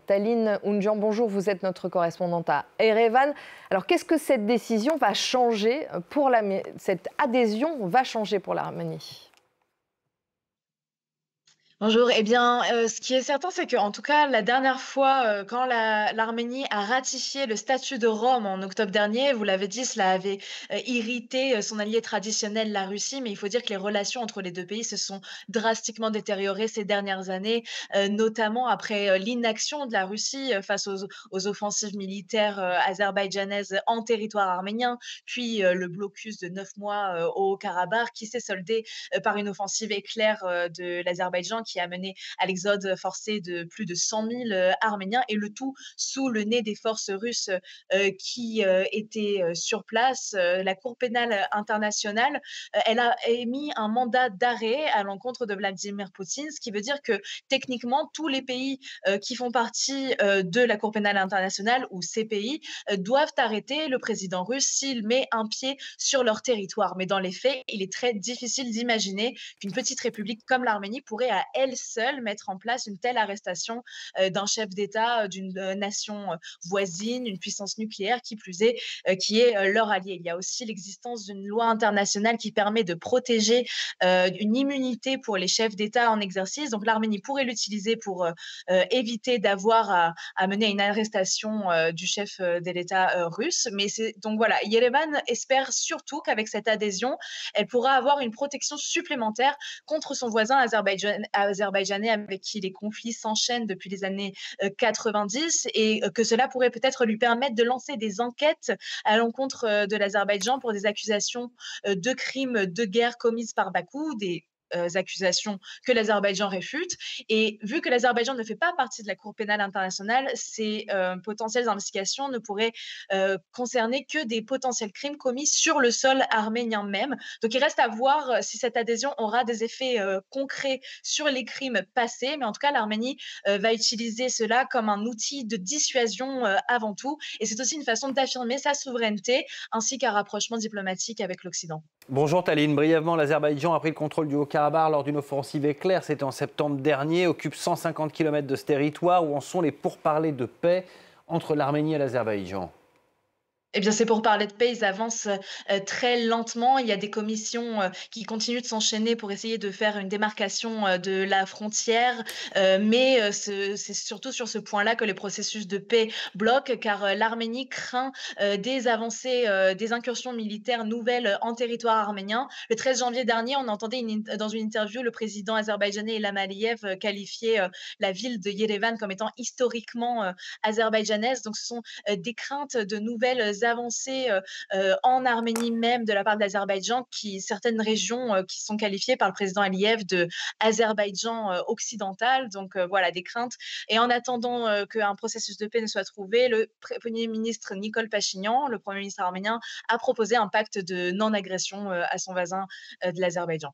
Taline Oundjian, bonjour, vous êtes notre correspondante à Erevan. Alors qu'est-ce que cette décision va changer pour cette adhésion va changer pour l'Arménie? Bonjour. Ce qui est certain, c'est qu'en tout cas, la dernière fois, quand l'Arménie a ratifié le statut de Rome en octobre dernier, vous l'avez dit, cela avait, irrité, son allié traditionnel, la Russie. Mais il faut dire que les relations entre les 2 pays se sont drastiquement détériorées ces dernières années, notamment après, l'inaction de la Russie, face aux offensives militaires, azerbaïdjanaises en territoire arménien, puis, le blocus de 9 mois, au Haut-Karabakh qui s'est soldé, par une offensive éclair, de l'Azerbaïdjan qui a mené à l'exode forcé de plus de 100 000 Arméniens, et le tout sous le nez des forces russes qui étaient sur place. La Cour pénale internationale, elle a émis un mandat d'arrêt à l'encontre de Vladimir Poutine, ce qui veut dire que techniquement, tous les pays qui font partie de la Cour pénale internationale, ou ces pays, doivent arrêter le président russe s'il met un pied sur leur territoire. Mais dans les faits, il est très difficile d'imaginer qu'une petite république comme l'Arménie pourrait à elle seule mettre en place une telle arrestation d'un chef d'État d'une nation voisine, une puissance nucléaire qui plus est, qui est leur allié. Il y a aussi l'existence d'une loi internationale qui permet de protéger une immunité pour les chefs d'État en exercice. Donc l'Arménie pourrait l'utiliser pour éviter d'avoir à mener à une arrestation du chef de l'État russe. Mais donc voilà, Yerevan espère surtout qu'avec cette adhésion, elle pourra avoir une protection supplémentaire contre son voisin azerbaïdjanais avec qui les conflits s'enchaînent depuis les années 90, et que cela pourrait peut-être lui permettre de lancer des enquêtes à l'encontre de l'Azerbaïdjan pour des accusations de crimes de guerre commises par Bakou, des accusations que l'Azerbaïdjan réfute. Et vu que l'Azerbaïdjan ne fait pas partie de la Cour pénale internationale, ces potentielles investigations ne pourraient concerner que des potentiels crimes commis sur le sol arménien même. Donc il reste à voir si cette adhésion aura des effets concrets sur les crimes passés. Mais en tout cas, l'Arménie va utiliser cela comme un outil de dissuasion avant tout. Et c'est aussi une façon d'affirmer sa souveraineté ainsi qu'un rapprochement diplomatique avec l'Occident. Bonjour Taline, brièvement, l'Azerbaïdjan a pris le contrôle du Haut-Karabakh lors d'une offensive éclair, c'était en septembre dernier, occupe 150 km de ce territoire. Où en sont les pourparlers de paix entre l'Arménie et l'Azerbaïdjan? Eh bien, c'est pour parler de paix, ils avancent, très lentement. Il y a des commissions, qui continuent de s'enchaîner pour essayer de faire une démarcation, de la frontière, c'est surtout sur ce point-là que le processus de paix bloque, car, l'Arménie craint, des avancées, des incursions militaires nouvelles, en territoire arménien. Le 13 janvier dernier, on entendait dans une interview le président azerbaïdjanais Ilham Aliyev, qualifier, la ville de Yerevan comme étant historiquement, azerbaïdjanaise. Donc ce sont, des craintes de nouvelles avancées en Arménie même de la part de l'Azerbaïdjan, certaines régions qui sont qualifiées par le président Aliyev de Azerbaïdjan occidental. Donc voilà, des craintes. Et en attendant qu'un processus de paix ne soit trouvé, le Premier ministre Nicole Pachinian, le Premier ministre arménien, a proposé un pacte de non-agression à son voisin de l'Azerbaïdjan.